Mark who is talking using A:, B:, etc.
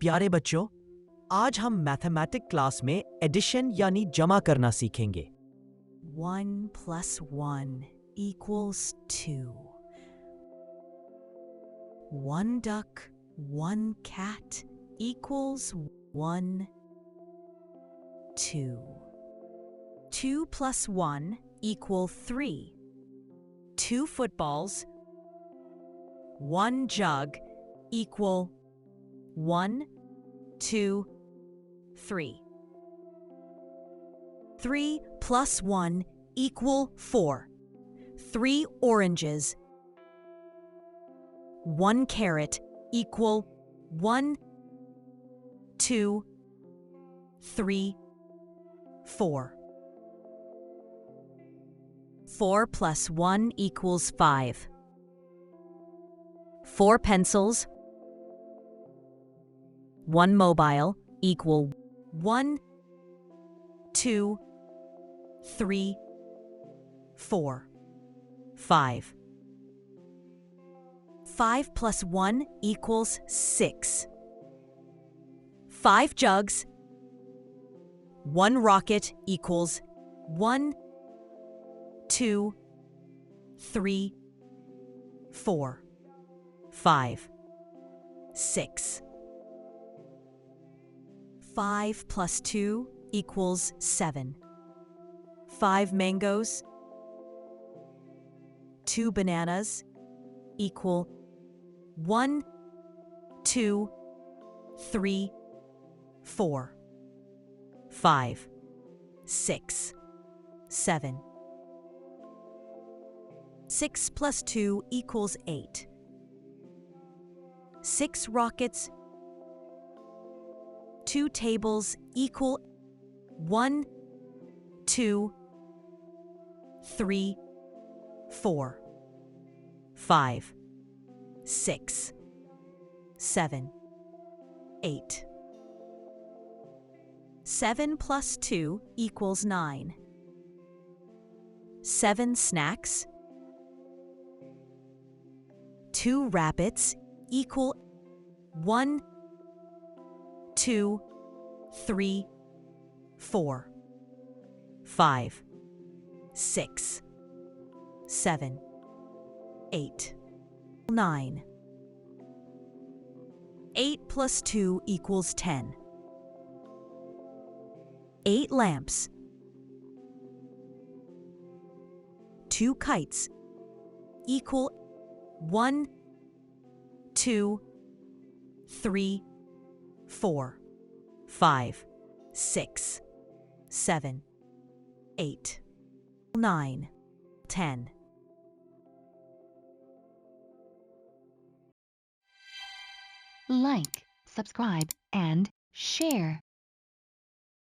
A: प्यारे बच्चों, आज हम मैथमेटिक क्लास में एडिशन यानी जमा करना सीखेंगे।
B: 1 plus 1 equals 2. 1 duck, 1 cat equals 1, 2. 2 plus 1 equal 3. 2 footballs, 1 jug equal 1, 2, 3. 3 plus 1 equal 4. 3 oranges, 1 carrot equal 1, 2, 3, 4. 4 plus 1 equals 5. 4 pencils, 1 mobile equal 1, 2, 3, 4, 5. 5 plus 1 equals 6. 5 jugs, 1 rocket equals 1, 2, 3, 4, 5, 6. 5 plus 2 equals 7. 5 mangoes, 2 bananas equal 1, 2, 3, 4, 5, 6, 7. 6 plus 2 equals 8. 6 rockets, 2 tables equal 1, 2, 3, 4, 5, 6, 7, 8. 7 plus 2 equals 9. 7 snacks, 2 rabbits equal 1, 2, 3, 4, 5, 6, 7, 8, 9. 8 plus 2 equals 10. 8 lamps, 2 kites equal 1, 2, 3, 4, 5, 6, 7, 8, 9, 10.
C: Like, subscribe, and share.